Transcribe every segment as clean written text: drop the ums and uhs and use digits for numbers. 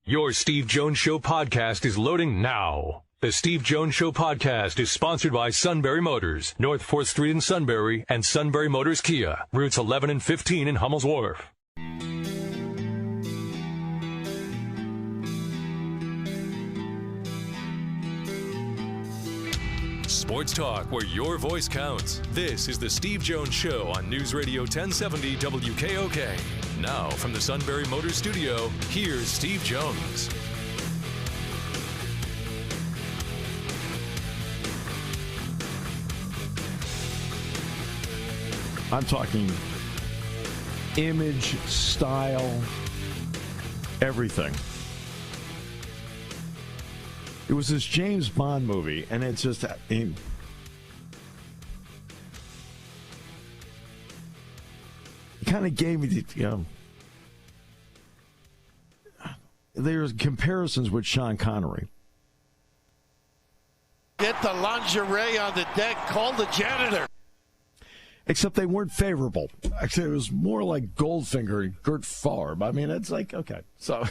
Your Steve Jones Show podcast is loading now. The Steve Jones Show podcast is sponsored by Sunbury Motors, North 4th Street in Sunbury, and Sunbury Motors Kia, routes 11 and 15 in Hummel's Wharf. Sports talk where your voice counts. This is the Steve Jones Show on News Radio 1070 WKOK. Now from the Sunbury Motors Studio, here's Steve Jones. I'm talking image, style, everything. It was this James Bond movie, and it's just... it kind of gave me the... there's comparisons with Sean Connery. Get the lingerie on the deck, call the janitor. Except they weren't favorable. Actually, it was more like Goldfinger and Gert Favre. I mean, it's like, okay. So,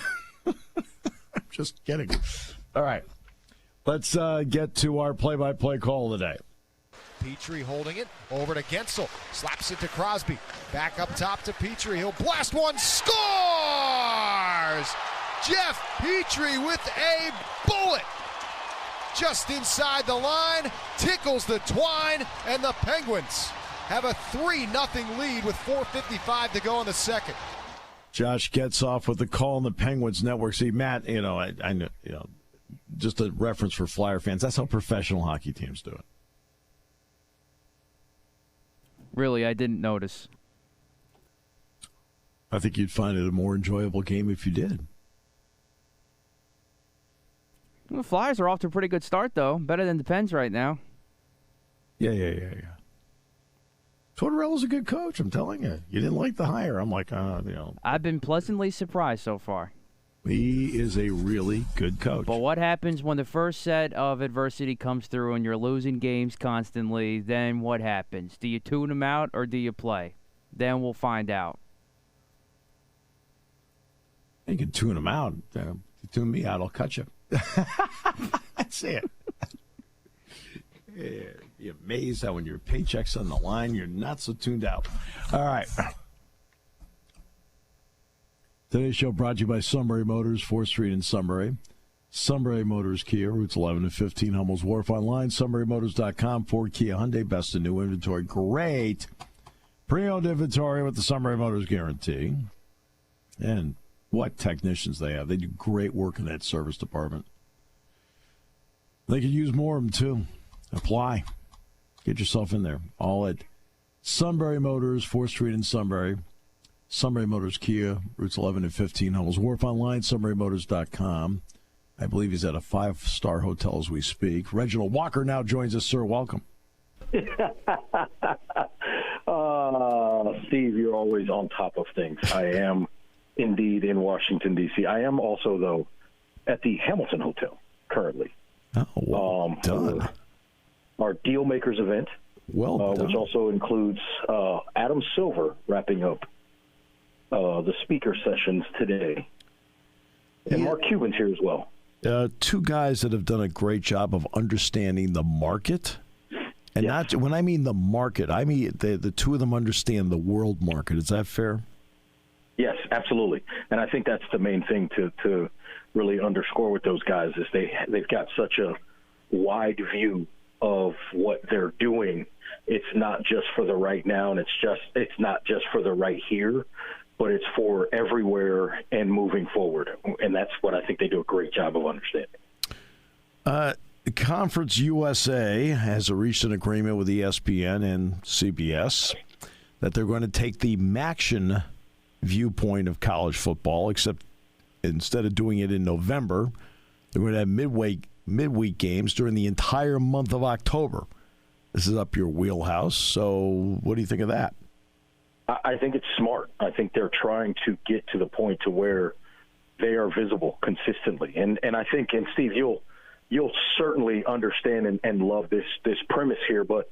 I'm just kidding. All right. Let's get to our play-by-play call of the day. Petrie holding it over to Gensel. Slaps it to Crosby. Back up top to Petrie. He'll blast one. Scores! Jeff Petrie with a bullet. Just inside the line. Tickles the twine. And the Penguins have a 3-0 lead with 4:55 to go in the second. Josh gets off with the call on the Penguins network. See, Matt, I know, just a reference for Flyer fans. That's how professional hockey teams do it. Really, I didn't notice. I think you'd find it a more enjoyable game if you did. Well, the Flyers are off to a pretty good start, though. Better than the Pens right now. Yeah. Tortorella's a good coach, I'm telling you. You didn't like the hire. I'm like, I've been pleasantly surprised so far. He is a really good coach. But what happens when the first set of adversity comes through and you're losing games constantly? Then what happens? Do you tune them out or do you play? Then we'll find out. You can tune them out. If you tune me out, I'll cut you. That's it. Yeah, you're amazed how when your paycheck's on the line, you're not so tuned out. All right. Today's show brought to you by Sunbury Motors, 4th Street in Sunbury. Sunbury Motors Kia, routes 11 and 15, Hummel's Wharf. Online, sunburymotors.com. Ford, Kia, Hyundai, best in new inventory. Great pre-owned inventory with the Sunbury Motors guarantee. And what technicians they have. They do great work in that service department. They could use more of them, too. Apply. Get yourself in there. All at Sunbury Motors, 4th Street in Sunbury. Sunbury Motors Kia, routes 11 and 15, Hummel's Wharf. Online, sunburymotors.com. I believe he's at a 5-star hotel as we speak. Reginald Walker now joins us, sir. Welcome. Steve, you're always on top of things. I am indeed in Washington, D.C. I am also, though, at the Hamilton Hotel currently. Oh, well done. Our Deal Makers event, which also includes Adam Silver wrapping up the speaker sessions today. And Mark Cuban's here as well. Two guys that have done a great job of understanding the market. And not when I mean the market, I mean the two of them understand the world market. Is that fair? Yes, absolutely. And I think that's the main thing to really underscore with those guys is they've got such a wide view of what they're doing. It's not just for the right now, and it's not just for the right here, but it's for everywhere and moving forward. And that's what I think they do a great job of understanding. Conference USA has reached an agreement with ESPN and CBS that they're going to take the Maction viewpoint of college football, except instead of doing it in November, they're going to have midweek games during the entire month of October. This is up your wheelhouse. So what do you think of that? I think it's smart. I think they're trying to get to the point to where they are visible consistently. And I think, and Steve, you'll certainly understand and love this premise here, but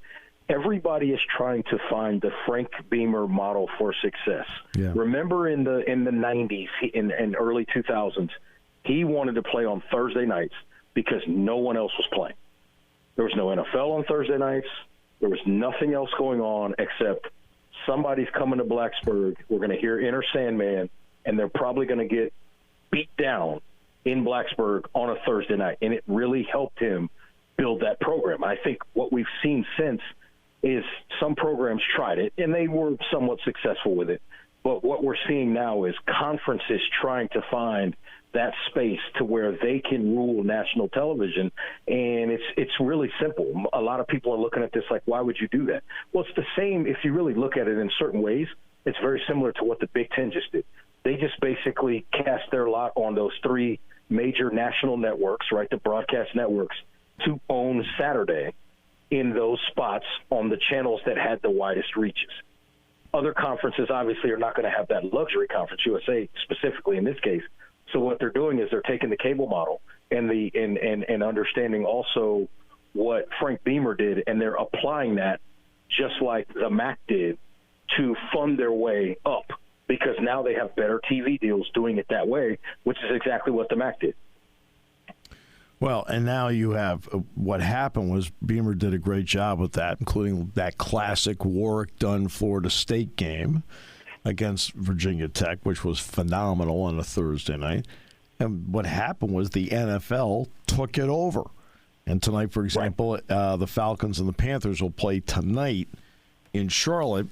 everybody is trying to find the Frank Beamer model for success. Yeah. Remember in the 90s and early 2000s, He wanted to play on Thursday nights because no one else was playing. There was no NFL on Thursday nights. There was nothing else going on except somebody's coming to Blacksburg. We're going to hear Inner Sandman, and they're probably going to get beat down in Blacksburg on a Thursday night. And it really helped him build that program. I think what we've seen since is some programs tried it, and they were somewhat successful with it. But what we're seeing now is conferences trying to find that space to where they can rule national television, and it's really simple. A lot of people are looking at this like, why would you do that? Well, it's the same if you really look at it in certain ways. It's very similar to what the Big Ten just did. They just basically cast their lot on those three major national networks, right, the broadcast networks, to own Saturday in those spots on the channels that had the widest reaches. Other conferences obviously are not going to have that luxury, Conference USA specifically in this case. So what they're doing is they're taking the cable model and understanding also what Frank Beamer did, and they're applying that just like the MAC did to fund their way up, because now they have better TV deals doing it that way, which is exactly what the MAC did. Well, and now you have what happened was Beamer did a great job with that, including that classic Warwick-Dunn Florida State game against Virginia Tech, which was phenomenal on a Thursday night. And what happened was the NFL took it over. And tonight, for example, the Falcons and the Panthers will play tonight in Charlotte,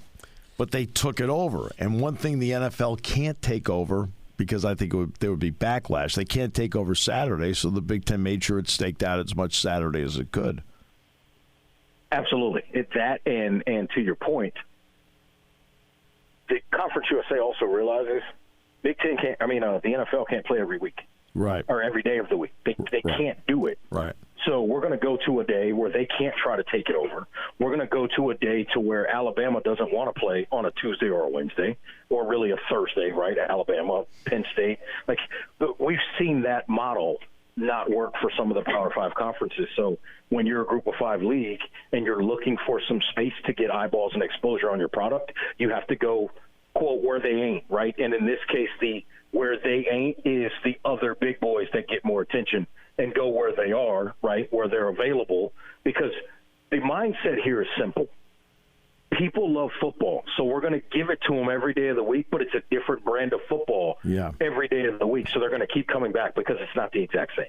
but they took it over. And one thing the NFL can't take over, because I think there would be backlash, they can't take over Saturday, so the Big Ten made sure it staked out as much Saturday as it could. Absolutely. It's that, and to your point, the Conference USA also realizes the NFL can't play every week. Right. Or every day of the week. They can't do it. Right. So we're going to go to a day where they can't try to take it over. We're going to go to a day to where Alabama doesn't want to play on a Tuesday or a Wednesday, or really a Thursday, right? Alabama, Penn State. We've seen that model not work for some of the Power 5 conferences. So when you're a Group of 5 league and you're looking for some space to get eyeballs and exposure on your product, you have to go, quote, where they ain't, right? And in this case, where they ain't is the other big boys that get more attention, and go where they are, right, where they're available, because the mindset here is simple. People love football, so we're going to give it to them every day of the week, but it's a different brand of football every day of the week, so they're going to keep coming back because it's not the exact same.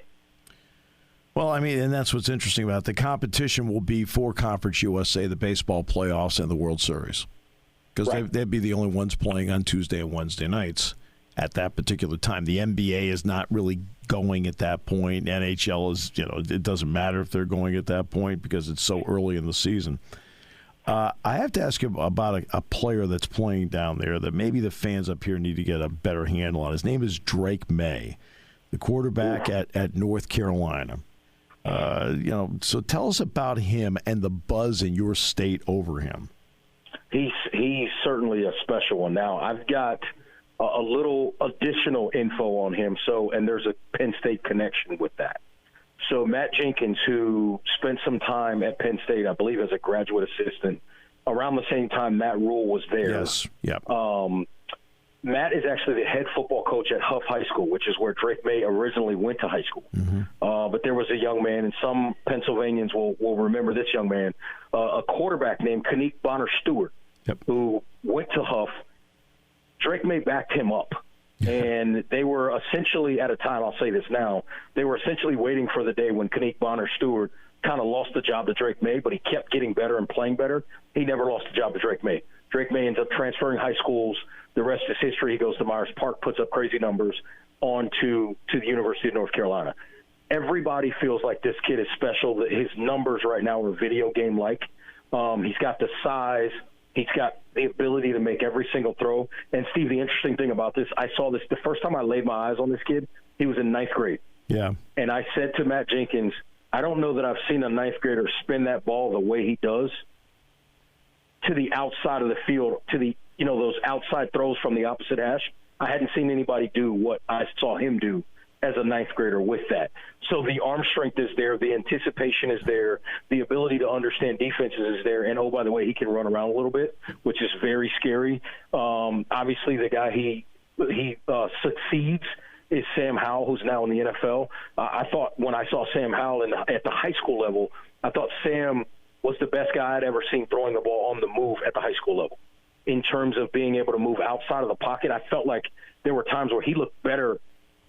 Well, I mean, and that's what's interesting about it. The competition will be for Conference USA, the baseball playoffs, and the World Series, because they'd be the only ones playing on Tuesday and Wednesday nights at that particular time. The NBA is not really going at that point. NHL is, it doesn't matter if they're going at that point because it's so early in the season. I have to ask you about a player that's playing down there that maybe the fans up here need to get a better handle on. His name is Drake May, the quarterback at North Carolina. So tell us about him and the buzz in your state over him. He's certainly a special one. Now, I've got a little additional info on him. And there's a Penn State connection with that. So Matt Jenkins, who spent some time at Penn State, I believe as a graduate assistant, around the same time Matt Rule was there. Yes. Yep. Matt is actually the head football coach at Huff High School, which is where Drake May originally went to high school. Mm-hmm. But there was a young man, and some Pennsylvanians will remember this young man, a quarterback named Kanique Bonner-Stewart, who went to Huff. Drake May backed him up, and they were essentially, at a time, I'll say this now, they were essentially waiting for the day when Kanique Bonner-Stewart kind of lost the job to Drake May, but he kept getting better and playing better. He never lost the job to Drake May. Drake May ends up transferring high schools. The rest is history. He goes to Myers Park, puts up crazy numbers, on to the University of North Carolina. Everybody feels like this kid is special. His numbers right now are video game-like. He's got the size. He's got the ability to make every single throw. And, Steve, the interesting thing about this, I saw this the first time I laid my eyes on this kid, he was in ninth grade. Yeah. And I said to Matt Jenkins, I don't know that I've seen a ninth grader spin that ball the way he does to the outside of the field, to the, those outside throws from the opposite hash. I hadn't seen anybody do what I saw him do as a ninth grader with that. So the arm strength is there, the anticipation is there, the ability to understand defenses is there, and, oh, by the way, he can run around a little bit, which is very scary. Obviously, the guy, he succeeds is Sam Howell, who's now in the NFL. I thought when I saw Sam Howell at the high school level, I thought Sam was the best guy I'd ever seen throwing the ball on the move at the high school level. In terms of being able to move outside of the pocket, I felt like there were times where he looked better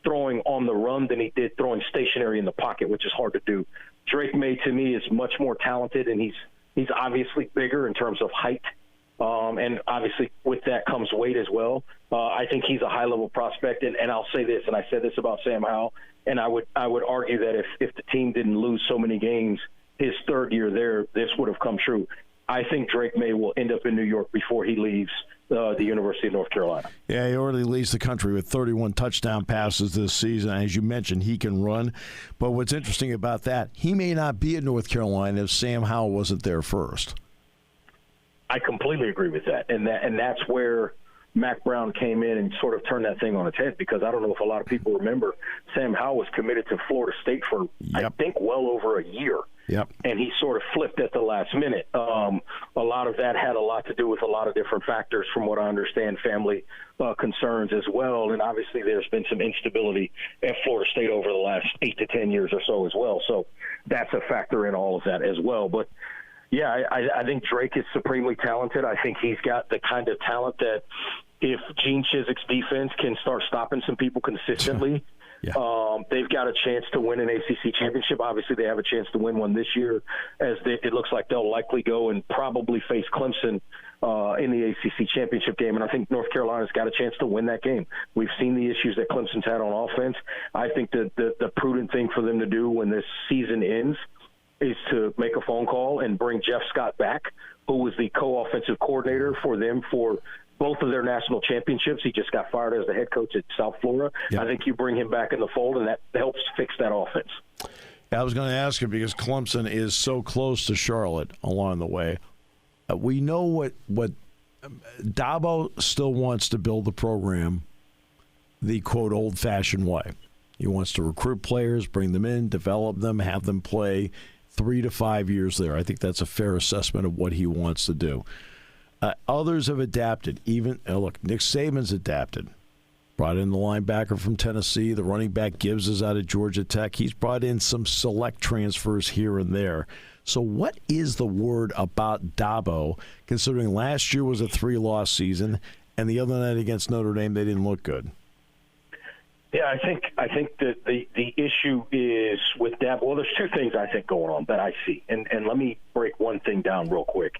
throwing on the run than he did throwing stationary in the pocket, which is hard to do. Drake May, to me, is much more talented, and he's obviously bigger in terms of height, and obviously with that comes weight as well. I think he's a high-level prospect, and I'll say this, and I said this about Sam Howell, and I would argue that if the team didn't lose so many games his third year there, this would have come true. I think Drake May will end up in New York before he leaves the University of North Carolina. Yeah, he already leads the country with 31 touchdown passes this season. As you mentioned, he can run. But what's interesting about that, he may not be at North Carolina if Sam Howell wasn't there first. I completely agree with that. And that's where Mac Brown came in and sort of turned that thing on its head, because I don't know if a lot of people remember, Sam Howell was committed to Florida State for, I think, well over a year. Yep. And he sort of flipped at the last minute. A lot of that had a lot to do with a lot of different factors, from what I understand, family concerns as well. And obviously there's been some instability at Florida State over the last 8 to 10 years or so as well. So that's a factor in all of that as well. But, yeah, I think Drake is supremely talented. I think he's got the kind of talent that if Gene Chizik's defense can start stopping some people consistently, they've got a chance to win an ACC championship. Obviously, they have a chance to win one this year, as it looks like they'll likely go and probably face Clemson in the ACC championship game. And I think North Carolina's got a chance to win that game. We've seen the issues that Clemson's had on offense. I think that the prudent thing for them to do when this season ends is to make a phone call and bring Jeff Scott back, who was the co-offensive coordinator for them for both of their national championships. He just got fired as the head coach at South Florida. Yep. I think you bring him back in the fold, and that helps fix that offense. I was going to ask you, because Clemson is so close to Charlotte along the way. We know what Dabo still wants to build the program the, quote, old-fashioned way. He wants to recruit players, bring them in, develop them, have them play 3 to 5 years there. I think that's a fair assessment of what he wants to do. Others have adapted. Look, Nick Saban's adapted. Brought in the linebacker from Tennessee. The running back Gibbs is out of Georgia Tech. He's brought in some select transfers here and there. So what is the word about Dabo, considering last year was a 3-loss season, and the other night against Notre Dame they didn't look good? Yeah, I think that the issue is with Dabo. Well, there's two things I think going on that I see, and let me break one thing down real quick.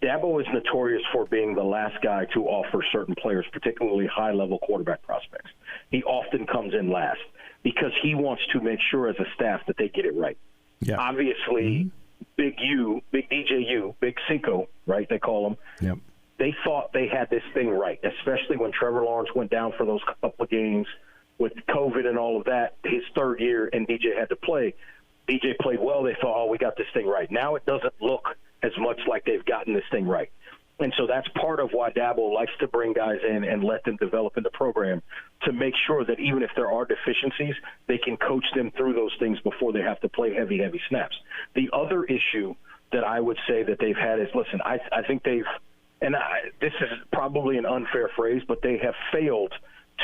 Dabo is notorious for being the last guy to offer certain players, particularly high-level quarterback prospects. He often comes in last because he wants to make sure as a staff that they get it right. Yeah. Obviously, Big DJ, Big Cinco, right, they call him. Yep. They thought they had this thing right, especially when Trevor Lawrence went down for those couple of games with COVID and all of that, his third year, and DJ had to play. DJ played well. They thought, we got this thing right. Now it doesn't look as much like they've gotten this thing right. And so that's part of why Dabo likes to bring guys in and let them develop in the program, to make sure that even if there are deficiencies, they can coach them through those things before they have to play heavy snaps. The other issue that I would say that they've had is, listen, I think they've, and this is probably an unfair phrase, but they have failed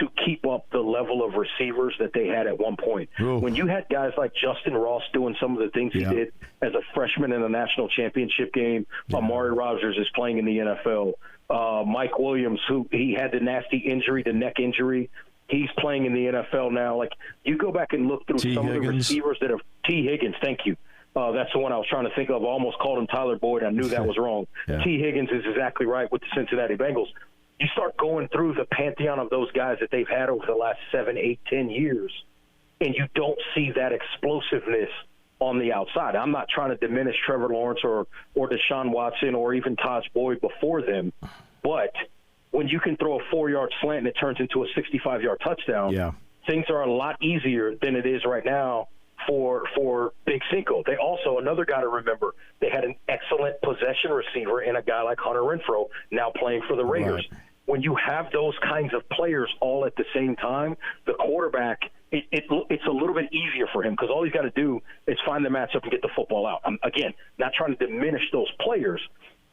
to keep up the level of receivers that they had at one point. Ooh. When you had guys like Justin Ross doing some of the things he did as a freshman in the national championship game, Amari Rodgers is playing in the NFL, Mike Williams, who he had the nasty injury, the neck injury, he's playing in the NFL now. Like, you go back and look through some of the receivers that have – T. Higgins, thank you. That's the one I was trying to think of. I almost called him Tyler Boyd. I knew that was wrong. T. Higgins is exactly right with the Cincinnati Bengals. You start going through the pantheon of those guys that they've had over the last 7, 8, 10 years, and you don't see that explosiveness on the outside. I'm not trying to diminish Trevor Lawrence or Deshaun Watson or even Taj Boyd before them, but when you can throw a 4-yard slant and it turns into a 65-yard touchdown, things are a lot easier than it is right now for Big Cinco. They also, another guy to remember, they had an excellent possession receiver in a guy like Hunter Renfrow, now playing for the Raiders. Right. When you have those kinds of players all at the same time, the quarterback, it's a little bit easier for him, because all he's got to do is find the matchup and get the football out. Again, not trying to diminish those players,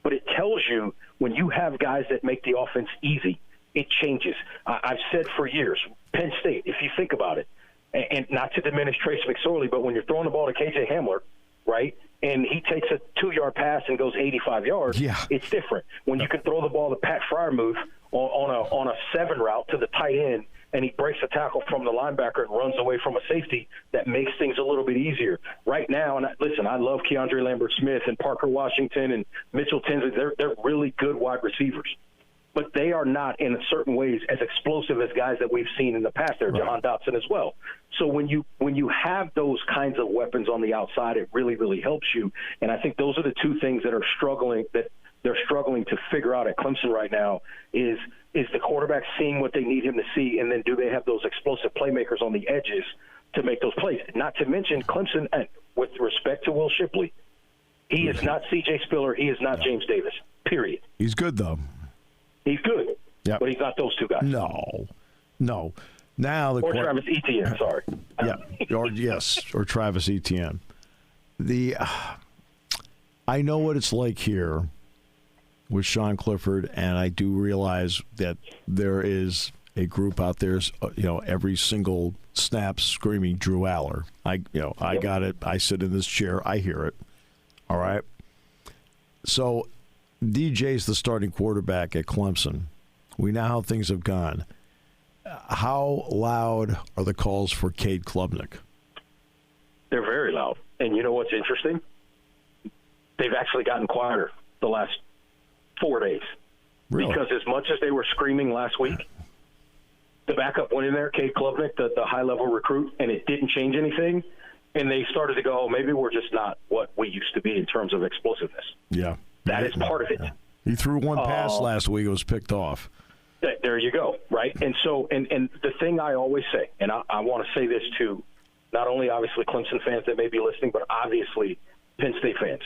but it tells you when you have guys that make the offense easy, it changes. I've said for years, Penn State, if you think about it, and not to diminish Trace McSorley, but when you're throwing the ball to KJ Hamler, right, and he takes a 2-yard pass and goes 85 yards, it's different. When you can throw the ball to Pat Freiermuth on a 7 route to the tight end, and he breaks a tackle from the linebacker and runs away from a safety, that makes things a little bit easier. Right now, and I love Keandre Lambert-Smith and Parker Washington and Mitchell Tinsley. They're really good wide receivers. But they are not, in certain ways, as explosive as guys that we've seen in the past. They're Jahan Dotson as well. So when you have those kinds of weapons on the outside, it really, really helps you. And I think those are the two things that they're struggling to figure out at Clemson right now is the quarterback seeing what they need him to see, and then do they have those explosive playmakers on the edges to make those plays? Not to mention Clemson, and with respect to Will Shipley, he is not C.J. Spiller. He is not James Davis, period. He's good, though. He's good, but he's not those two guys. No. Now or Travis Etienne, sorry. or Travis Etienne. I know what it's like here with Sean Clifford, and I do realize that there is a group out there, every single snap screaming Drew Aller. I got it. I sit in this chair. I hear it. All right. So DJ's the starting quarterback at Clemson. We know how things have gone. How loud are the calls for Cade Klubnik? They're very loud. And you know what's interesting? They've actually gotten quieter the last 4 days. Really? Because as much as they were screaming last week, the backup went in there, Cade Klubnik, the high-level recruit, and it didn't change anything. And they started to go, maybe we're just not what we used to be in terms of explosiveness. Yeah. That is part of it. He threw one pass last week. It was picked off. There you go, right? And so, and the thing I always say, and I want to say this to not only obviously Clemson fans that may be listening, but obviously Penn State fans.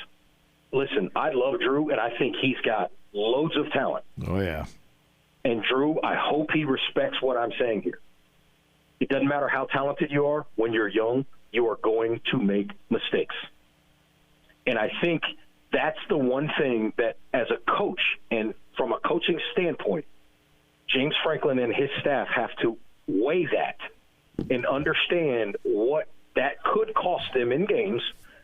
Listen, I love Drew, and I think he's got loads of talent. Oh, yeah. And Drew, I hope he respects what I'm saying here. It doesn't matter how talented you are. When you're young, you are going to make mistakes. And I think that's the one thing that, as a coach and from a coaching standpoint, James Franklin and his staff have to weigh that and understand what that could cost them in games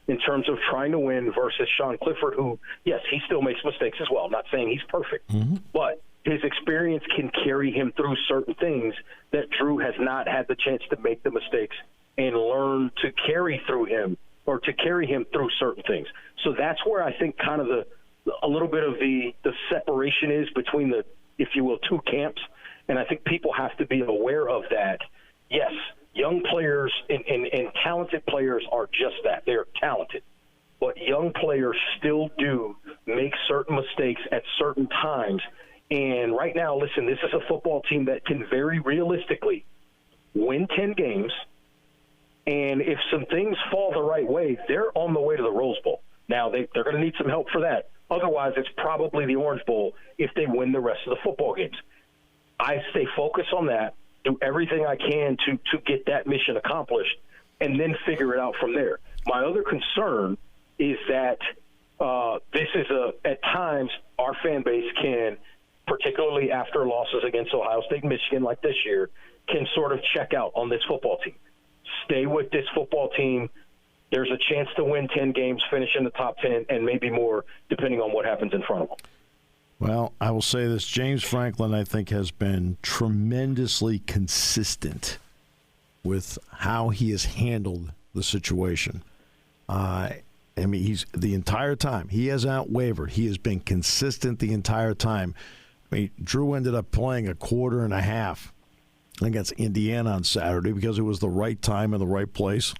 in terms of trying to win versus Sean Clifford, who, yes, he still makes mistakes as well. I'm not saying he's perfect, but his experience can carry him through certain things that Drew has not had the chance to make the mistakes and learn to carry through him or to carry him through certain things. So that's where I think kind of a little bit of the separation is between the, if you will, two camps. And I think people have to be aware of that. Yes, young players and talented players are just that. They're talented. But young players still do make certain mistakes at certain times. And right now, listen, this is a football team that can very realistically win 10 games. And if some things fall the right way, they're on the way to the Rose Bowl. Now, they're going to need some help for that. Otherwise, it's probably the Orange Bowl if they win the rest of the football games. I stay focused on that, do everything I can to get that mission accomplished, and then figure it out from there. My other concern is that this is at times our fan base can, particularly after losses against Ohio State and Michigan like this year, can sort of check out on this football team. Stay with this football team. There's a chance to win 10 games, finish in the top 10, and maybe more, depending on what happens in front of them. Well, I will say this. James Franklin, I think, has been tremendously consistent with how he has handled the situation. I mean, he's the entire time. He has not wavered. He has been consistent the entire time. I mean, Drew ended up playing a quarter and a half against Indiana on Saturday because it was the right time and the right place.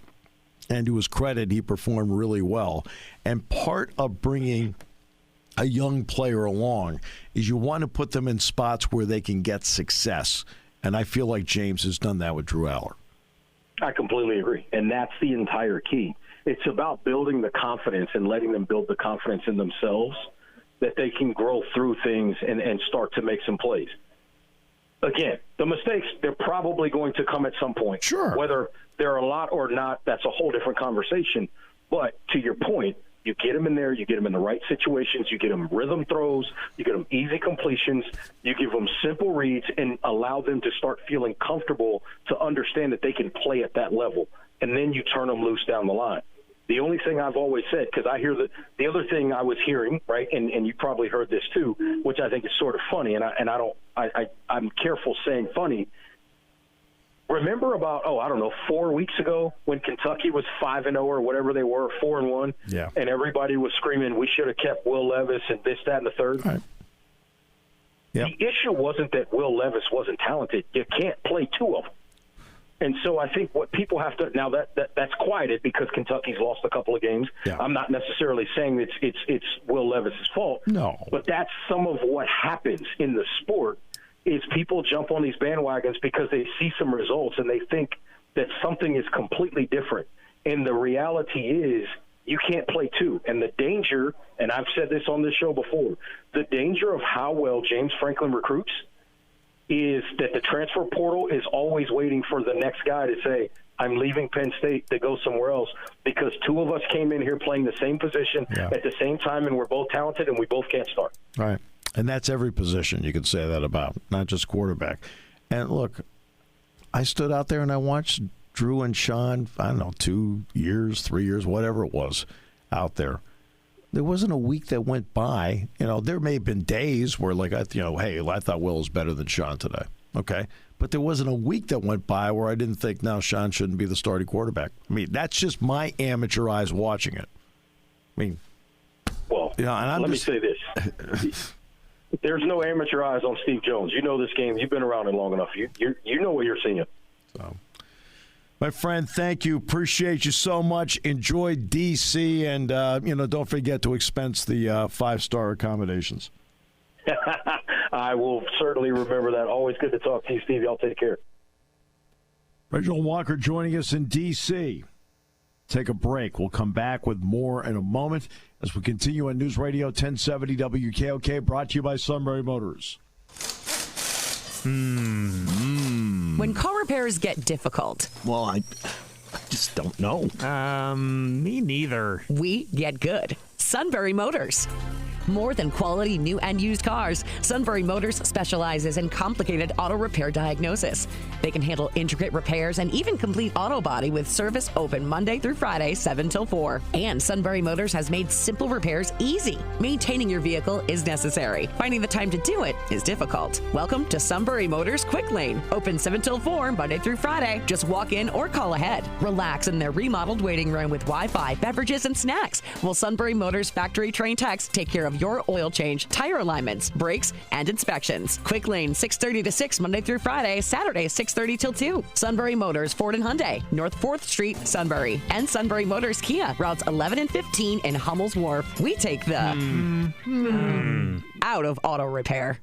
And to his credit, he performed really well. And part of bringing a young player along is you want to put them in spots where they can get success. And I feel like James has done that with Drew Aller. I completely agree. And that's the entire key. It's about building the confidence and letting them build the confidence in themselves that they can grow through things and start to make some plays. Again, the mistakes, they're probably going to come at some point. Sure. Whether they're a lot or not, that's a whole different conversation. But to your point, You get them in there, you get them in the right situations, you get them rhythm throws, you get them easy completions, you give them simple reads and allow them to start feeling comfortable to understand that they can play at that level. And then you turn them loose down the line. The only thing I've always said, because I hear the other thing I was hearing, right, and you probably heard this too, which I think is sort of funny, and I'm careful saying funny. Remember about, 4 weeks ago when Kentucky was 5-0 or whatever they were, 4-1, yeah, and everybody was screaming, we should have kept Will Levis and this, that, and the third? Right. Yep. The issue wasn't that Will Levis wasn't talented. You can't play two of them. And so I think what people have to – now that's quieted because Kentucky's lost a couple of games. Yeah. I'm not necessarily saying it's Will Levis's fault. No. But that's some of what happens in the sport is people jump on these bandwagons because they see some results and they think that something is completely different. And the reality is you can't play two. And the danger, and I've said this on this show before, the danger of how well James Franklin recruits is that the transfer portal is always waiting for the next guy to say, I'm leaving Penn State to go somewhere else because two of us came in here playing the same position at the same time and we're both talented and we both can't start. Right. And that's every position you could say that about, not just quarterback. And look, I stood out there and I watched Drew and Sean, 2 years, 3 years, whatever it was out there. There wasn't a week that went by. There may have been days where, hey, I thought Will was better than Sean today. Okay. But there wasn't a week that went by where I didn't think, no, Sean shouldn't be the starting quarterback. I mean, that's just my amateur eyes watching it. I mean, well, and let me say this. There's no amateur eyes on Steve Jones. You know this game. You've been around it long enough. You know what you're seeing. So, my friend, thank you. Appreciate you so much. Enjoy D.C. and, don't forget to expense the 5-star accommodations. I will certainly remember that. Always good to talk to you, Steve. Y'all take care. Reginald Walker joining us in D.C. Take a break. We'll come back with more in a moment as we continue on News Radio 1070 WKOK, brought to you by Sunbury Motors. When car repairs get difficult. Well, I just don't know. Me neither. We get good. Sunbury Motors. More than quality new and used cars, Sunbury Motors specializes in complicated auto repair diagnosis. They can handle intricate repairs and even complete auto body with service open Monday through Friday, 7 till 4. And Sunbury Motors has made simple repairs easy. Maintaining your vehicle is necessary. Finding the time to do it is difficult. Welcome to Sunbury Motors Quick Lane. Open 7 till 4, Monday through Friday. Just walk in or call ahead. Relax in their remodeled waiting room with Wi-Fi, beverages, and snacks, while Sunbury Motors factory-trained techs take care of your oil change, tire alignments, brakes, and inspections. Quick Lane, 6:30 to 6, Monday through Friday, Saturday, 6:30 till 2. Sunbury Motors, Ford and Hyundai, North 4th Street, Sunbury. And Sunbury Motors Kia, routes 11 and 15 in Hummel's Wharf. We take the out of auto repair.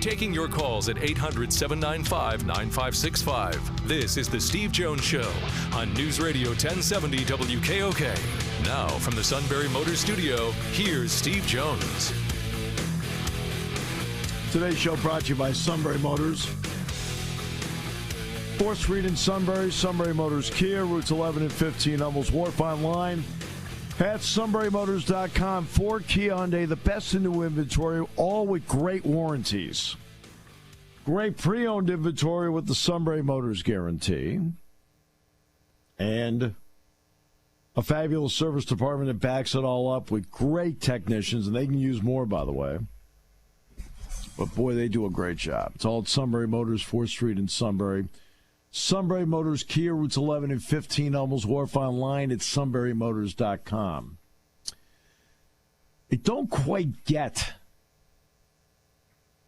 Taking your calls at 800-795-9565. This is the Steve Jones Show on News Radio 1070 WKOK. Now from the Sunbury Motors Studio, here's Steve Jones. Today's show brought to you by Sunbury Motors. 4th Street in Sunbury, Sunbury Motors Kia, routes 11 and 15, Hummel's Wharf. Online at sunburymotors.com. Ford, Kia, Hyundai, the best in new inventory, all with great warranties. Great pre-owned inventory with the Sunbury Motors guarantee. And a fabulous service department that backs it all up with great technicians, and they can use more, by the way. But, boy, they do a great job. It's all at Sunbury Motors, 4th Street in Sunbury. Sunbury Motors Kia, routes 11 and 15, Hummel's Wharf. Online at sunburymotors.com. I don't quite get,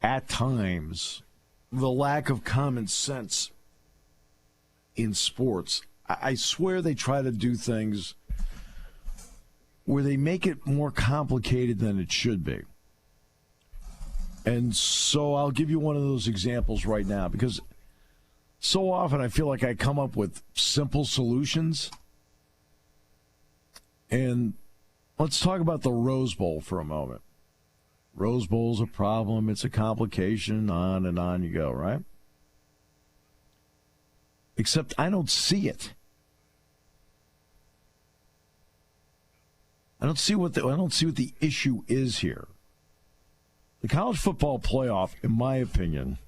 at times, the lack of common sense in sports. I swear they try to do things where they make it more complicated than it should be. And so I'll give you one of those examples right now, because so often I feel like I come up with simple solutions. And let's talk about the Rose Bowl for a moment. Rose Bowl's a problem. It's a complication. On and on you go, right? Except I don't see it. I don't see what the issue is here. The college football playoff, in my opinion,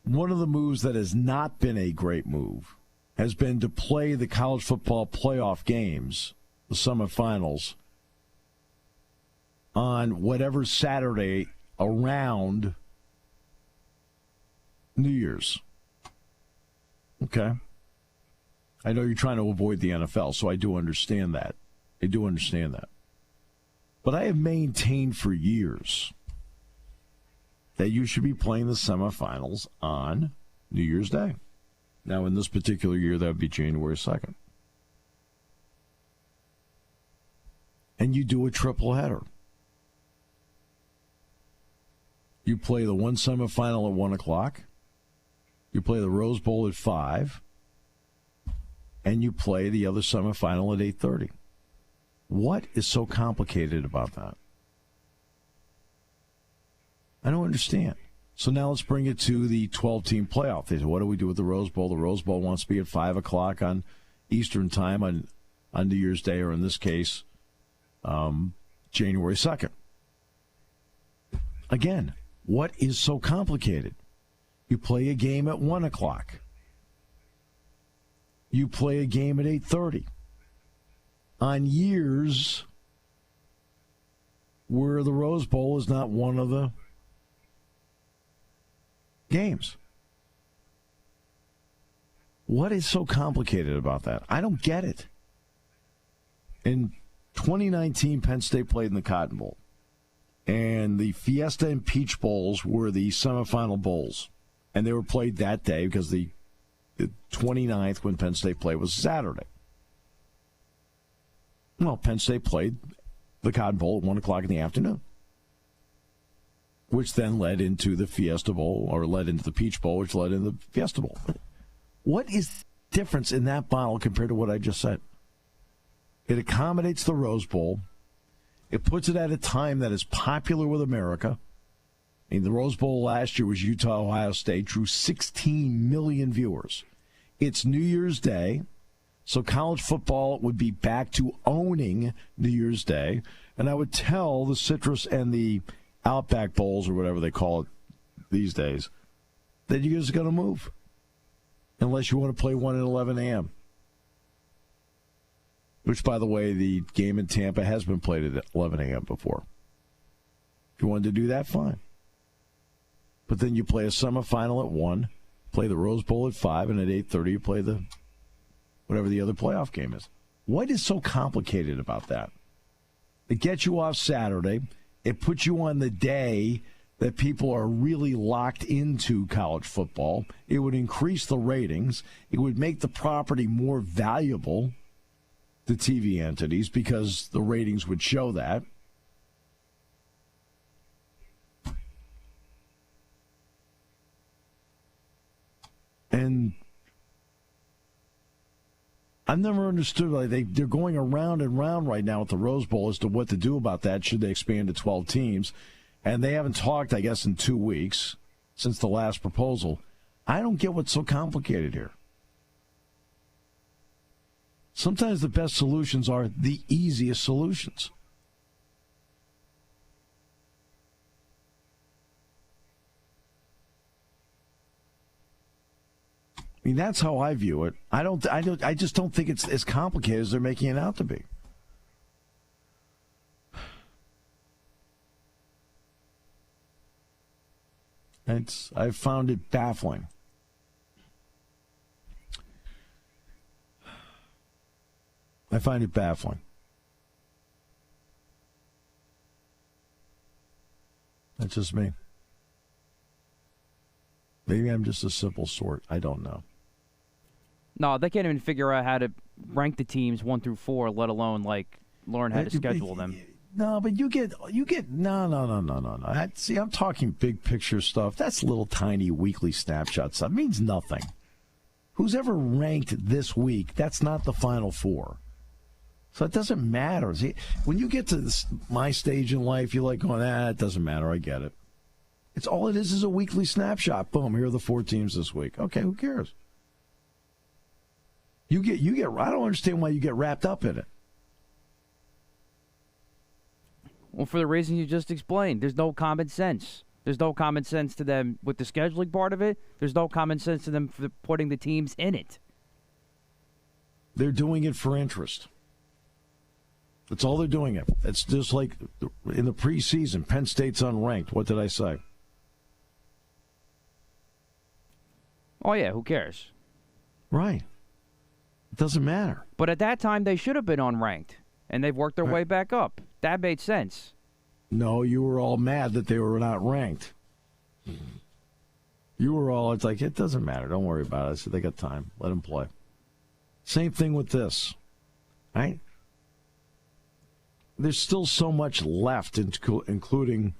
one of the moves that has not been a great move has been to play the college football playoff games, the semifinals, on whatever Saturday around New Year's. Okay. I know you're trying to avoid the NFL, so I do understand that. But I have maintained for years that you should be playing the semifinals on New Year's Day. Now, in this particular year, that would be January 2nd. And you do a triple header. You play the one semifinal at 1 o'clock. You play the Rose Bowl at 5. And you play the other semifinal at 8:30. What is so complicated about that? I don't understand. So now let's bring it to the 12-team playoff. They say, what do we do with the Rose Bowl? The Rose Bowl wants to be at 5 o'clock on Eastern time on New Year's Day, or in this case, January 2nd. Again, what is so complicated? You play a game at 1 o'clock. You play a game at 8:30. On years where the Rose Bowl is not one of the games. What is so complicated about that? I don't get it. In 2019, Penn State played in the Cotton Bowl. And the Fiesta and Peach Bowls were the semifinal bowls. And they were played that day because the 29th, when Penn State played, was Saturday. Well, Penn State played the Cotton Bowl at 1 o'clock in the afternoon, which then led into the Fiesta Bowl, or led into the Peach Bowl, which led into the Fiesta Bowl. What is the difference in that model compared to what I just said? It accommodates the Rose Bowl. It puts it at a time that is popular with America. I mean, the Rose Bowl last year was Utah-Ohio State, drew 16 million viewers. It's New Year's Day, so college football would be back to owning New Year's Day. And I would tell the Citrus and the Outback Bowls, or whatever they call it these days, that you guys are going to move. Unless you want to play one at 11 a.m. Which, by the way, the game in Tampa has been played at 11 a.m. before. If you wanted to do that, fine. But then you play a semifinal at 1, play the Rose Bowl at 5, and at 8:30 you play the whatever the other playoff game is. What is so complicated about that? It gets you off Saturday. It puts you on the day that people are really locked into college football. It would increase the ratings. It would make the property more valuable to TV entities because the ratings would show that. And I've never understood, like they're going around and round right now with the Rose Bowl as to what to do about that. Should they expand to 12 teams? And they haven't talked, I guess, in 2 weeks since the last proposal. I don't get what's so complicated here. Sometimes the best solutions are the easiest solutions. I mean, that's how I view it. I just don't think it's as complicated as they're making it out to be. I've found it baffling. I find it baffling. That's just me. Maybe I'm just a simple sort. I don't know. No, they can't even figure out how to rank the teams 1 through 4, let alone learn how to schedule them. No, but you get no. See, I'm talking big picture stuff. That's little tiny weekly snapshot stuff. It means nothing. Who's ever ranked this week? That's not the Final Four. So it doesn't matter. See, when you get to my stage in life, you're like going, it doesn't matter. I get it. It's all it is a weekly snapshot. Boom, here are the 4 teams this week. Okay, who cares? You get. I don't understand why you get wrapped up in it. Well, for the reason you just explained, there's no common sense. There's no common sense to them with the scheduling part of it. There's no common sense to them for putting the teams in it. They're doing it for interest. That's all they're doing it. It's just like in the preseason, Penn State's unranked. What did I say? Oh, yeah, who cares? Right. It doesn't matter. But at that time, they should have been unranked, and they've worked their way back up. That made sense. No, you were all mad that they were not ranked. You were all, it's like, it doesn't matter. Don't worry about it. I said, they got time. Let them play. Same thing with this. Right? There's still so much left, including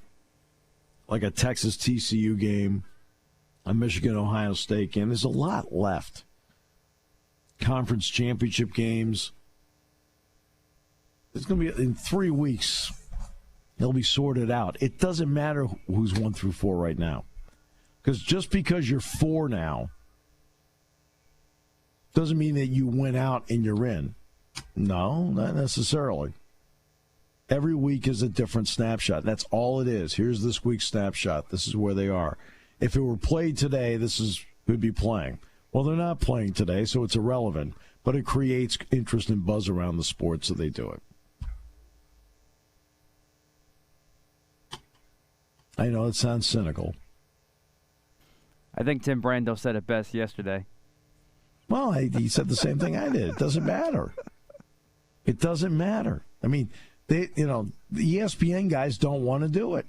like a Texas TCU game, a Michigan-Ohio State game. There's a lot left. Conference championship games. It's going to be in 3 weeks. They'll be sorted out. It doesn't matter who's 1 through 4 right now. Because just because you're 4 now doesn't mean that you went out and you're in. No, not necessarily. Every week is a different snapshot. That's all it is. Here's this week's snapshot. This is where they are. If it were played today, this is who'd be playing. Well, they're not playing today, so it's irrelevant. But it creates interest and buzz around the sport, so they do it. I know it sounds cynical. I think Tim Brando said it best yesterday. Well, he said the same thing I did. It doesn't matter. It doesn't matter. I mean, the ESPN guys don't want to do it.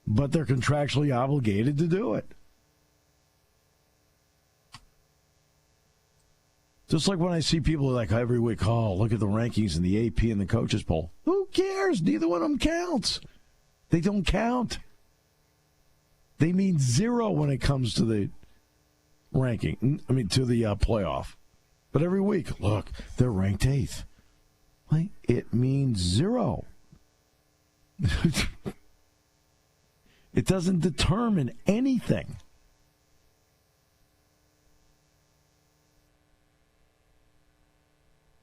But they're contractually obligated to do it. Just like when I see people like every week, oh, look at the rankings in the AP and the coaches poll. Who cares? Neither one of them counts. They don't count. They mean zero when it comes to the ranking. I mean, to the playoff. But every week, look, they're ranked 8th. Like, it means zero. It doesn't determine anything.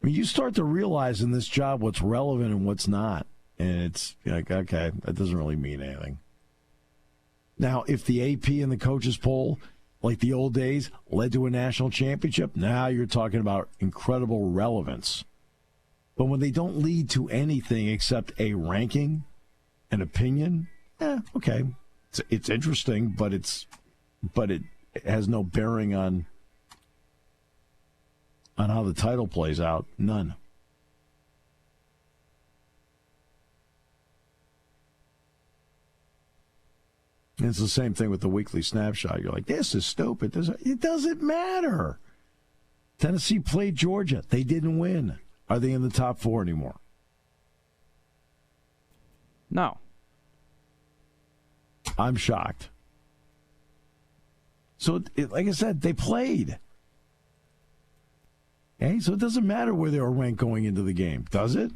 I mean, you start to realize in this job what's relevant and what's not. And it's like, okay, that doesn't really mean anything. Now, if the AP and the coaches poll, like the old days, led to a national championship, now you're talking about incredible relevance. But when they don't lead to anything except a ranking, an opinion, okay, it's interesting, but it has no bearing on how the title plays out. None. And it's the same thing with the weekly snapshot. You're like, this is stupid. It doesn't matter. Tennessee played Georgia. They didn't win. Are they in the top 4 anymore? No. I'm shocked. So, like I said, they played. Okay, so it doesn't matter where they were ranked going into the game, does it?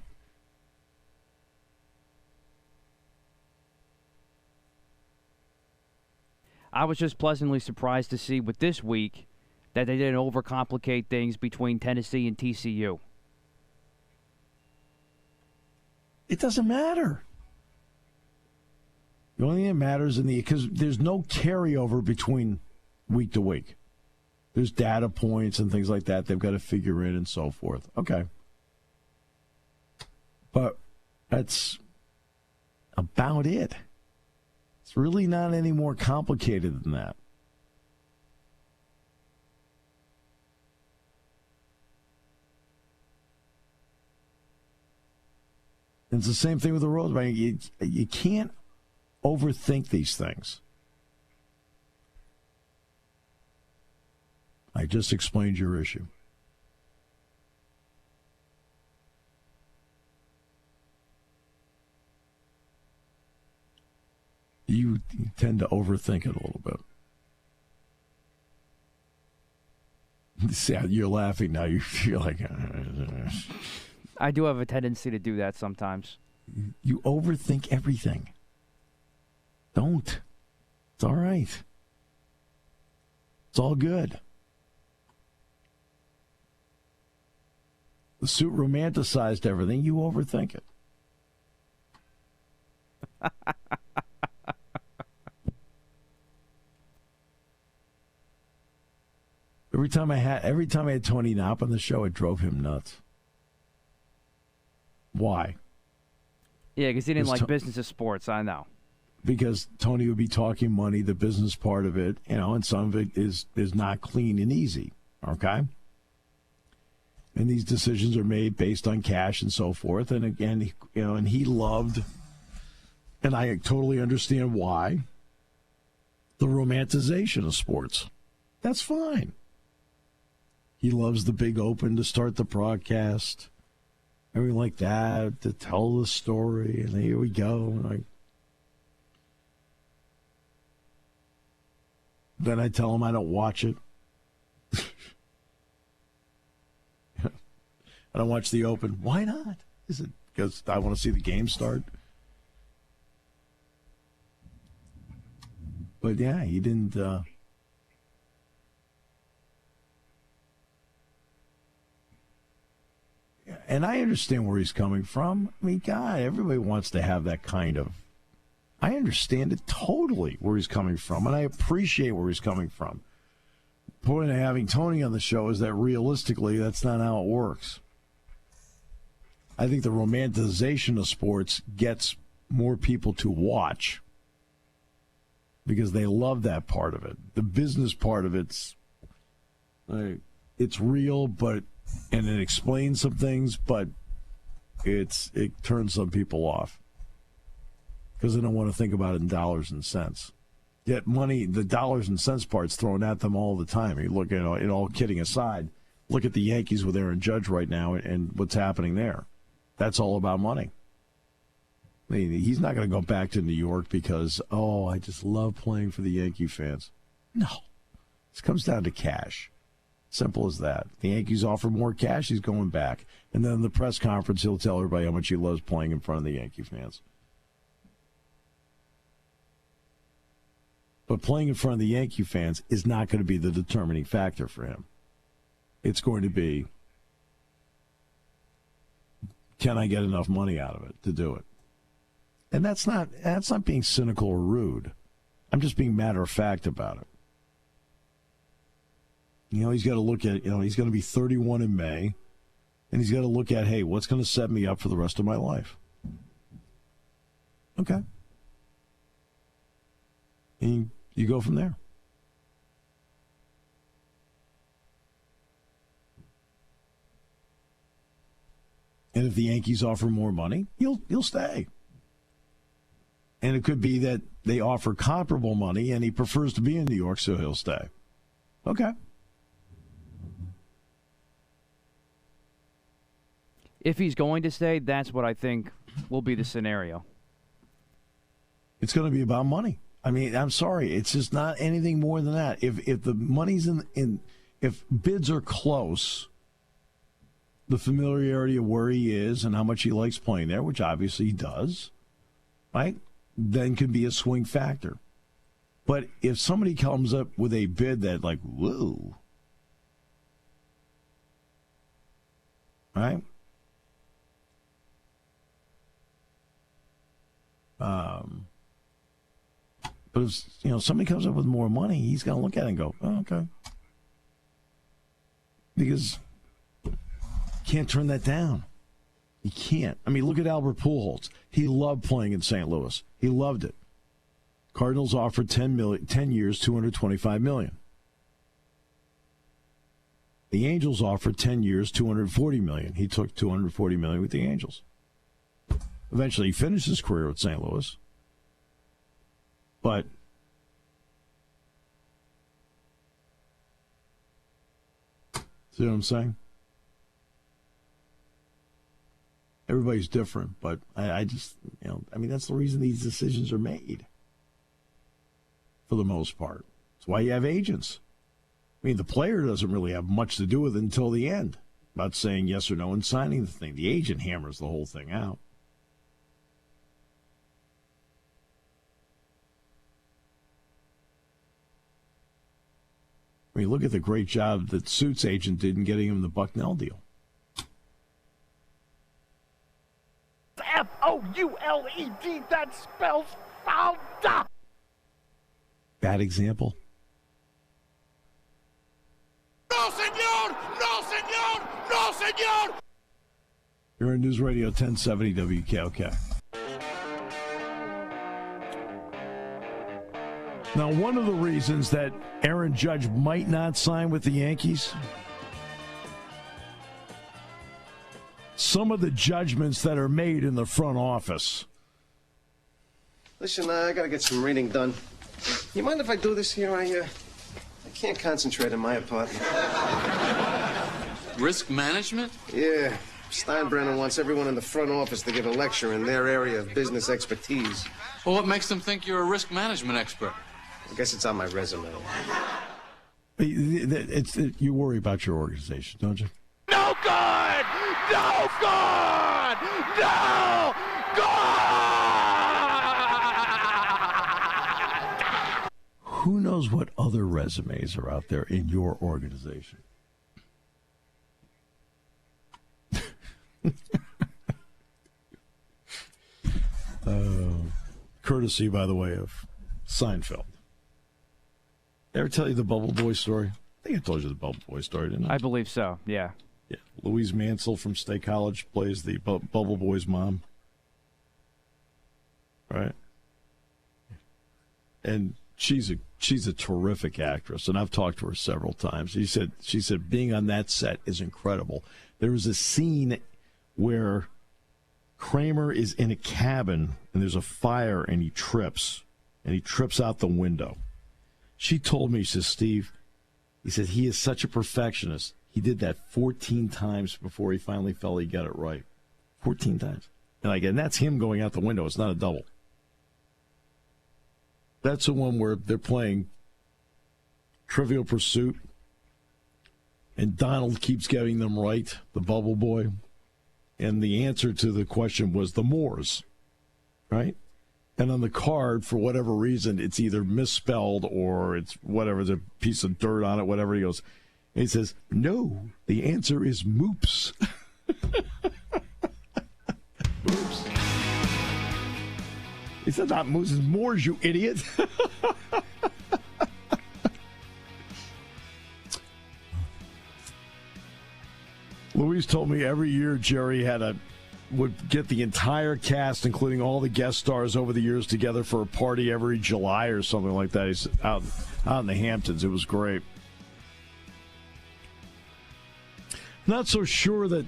I was just pleasantly surprised to see with this week that they didn't overcomplicate things between Tennessee and TCU. It doesn't matter. The only thing that matters because there's no carryover between week to week. There's data points and things like that they've got to figure in and so forth. Okay. But that's about it. It's really not any more complicated than that. It's the same thing with the road. You can't overthink these things. I just explained your issue. You tend to overthink it a little bit. See, you're laughing now. You feel like... I do have a tendency to do that sometimes. You overthink everything. Don't. It's all right. It's all good. The suit romanticized everything. You overthink it. Every time I had Tony Knopp on the show, it drove him nuts. Why? Yeah, because he didn't like business of sports. I know. Because Tony would be talking money, the business part of it, and some of it is not clean and easy. Okay. And these decisions are made based on cash and so forth. And again, and he loved, and I totally understand why, the romanticization of sports. That's fine. He loves the big open to start the broadcast, everything like that, to tell the story, and here we go. Then I tell him I don't watch it. I don't watch the Open. Why not? Is it because I want to see the game start? But yeah, he didn't. And I understand where he's coming from. I mean, God, everybody wants to have that kind of. I understand it totally where he's coming from, and I appreciate where he's coming from. The point of having Tony on the show is that realistically, that's not how it works. I think the romanticization of sports gets more people to watch because they love that part of it. The business part of it's real, and it explains some things, but it turns some people off because they don't want to think about it in dollars and cents. Yet money, the dollars and cents part's thrown at them all the time. You look at it, all kidding aside, look at the Yankees with Aaron Judge right now and what's happening there. That's all about money. I mean, he's not going to go back to New York because, I just love playing for the Yankee fans. No. This comes down to cash. Simple as that. The Yankees offer more cash, he's going back. And then in the press conference, he'll tell everybody how much he loves playing in front of the Yankee fans. But playing in front of the Yankee fans is not going to be the determining factor for him. It's going to be, can I get enough money out of it to do it? And that's not being cynical or rude. I'm just being matter of fact about it. He's got to look at, he's going to be 31 in May, and he's got to look at, hey, what's going to set me up for the rest of my life? Okay. And you go from there. And if the Yankees offer more money, you'll stay. And it could be that they offer comparable money and he prefers to be in New York, so he'll stay. Okay. If he's going to stay, that's what I think will be the scenario. It's going to be about money. I mean, I'm sorry. It's just not anything more than that. If the money's if bids are close, the familiarity of where he is and how much he likes playing there, which obviously he does, right, then can be a swing factor. But if somebody comes up with a bid that, like, whoa, right? But if somebody comes up with more money, he's going to look at it and go, oh, okay. Because you can't turn that down. You can't. I mean, look at Albert Pujols. He loved playing in St. Louis. He loved it. Cardinals offered 10 years, $225 million. The Angels offered 10 years, $240 million. He took $240 million with the Angels. Eventually, he finished his career with St. Louis. But see what I'm saying? Everybody's different, but I just, that's the reason these decisions are made for the most part. That's why you have agents. I mean, the player doesn't really have much to do with it until the end, about saying yes or no and signing the thing. The agent hammers the whole thing out. I mean, look at the great job that Suits' agent did in getting him the Bucknell deal. F-O F-O-U-L-E-D. That spells Falda. Bad example. No, senor! No, senor! No, senor! You're on News Radio 1070 WKOK. Now, one of the reasons that Aaron Judge might not sign with the Yankees, some of the judgments that are made in the front office. Listen, I got to get some reading done. You mind if I do this here? I can't concentrate in my apartment. Risk management? Yeah. Steinbrenner wants everyone in the front office to give a lecture in their area of business expertise. Well, what makes them think you're a risk management expert? I guess it's on my resume. You worry about your organization, don't you? No good! No good! No good! Who knows what other resumes are out there in your organization? Courtesy, by the way, of Seinfeld. Ever tell you the Bubble Boy story? I think I told you the Bubble Boy story, didn't I? I believe so, yeah. Yeah. Louise Mansell from State College plays the Bubble Boy's mom. Right? And she's a terrific actress, and I've talked to her several times. She said being on that set is incredible. There was a scene where Kramer is in a cabin and there's a fire and he trips out the window. She told me, she says, Steve, he said he is such a perfectionist. He did that 14 times before he finally felt he got it right. 14 times. And that's him going out the window. It's not a double. That's the one where they're playing Trivial Pursuit, and Donald keeps getting them right, the Bubble Boy. And the answer to the question was the Moors, right? And on the card, for whatever reason, it's either misspelled or it's whatever, there's a piece of dirt on it, whatever. He goes, and he says, no, the answer is Moops. Moops. He said not Moose, it's Moors, you idiot. Louise told me every year Jerry would get the entire cast, including all the guest stars over the years, together for a party every July or something like that. He's out in the Hamptons. It was great. Not so sure that.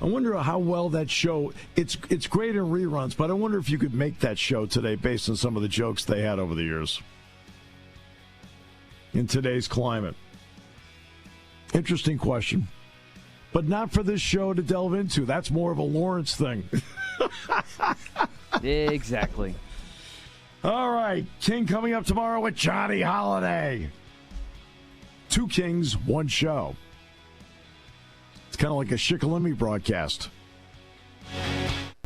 I wonder how well that show. It's great in reruns, but I wonder if you could make that show today based on some of the jokes they had over the years. In today's climate. Interesting question. But not for this show to delve into. That's more of a Lawrence thing. Exactly. All right. King coming up tomorrow with Johnny Holiday. 2 Kings, 1 show. It's kind of like a Shikellamy broadcast.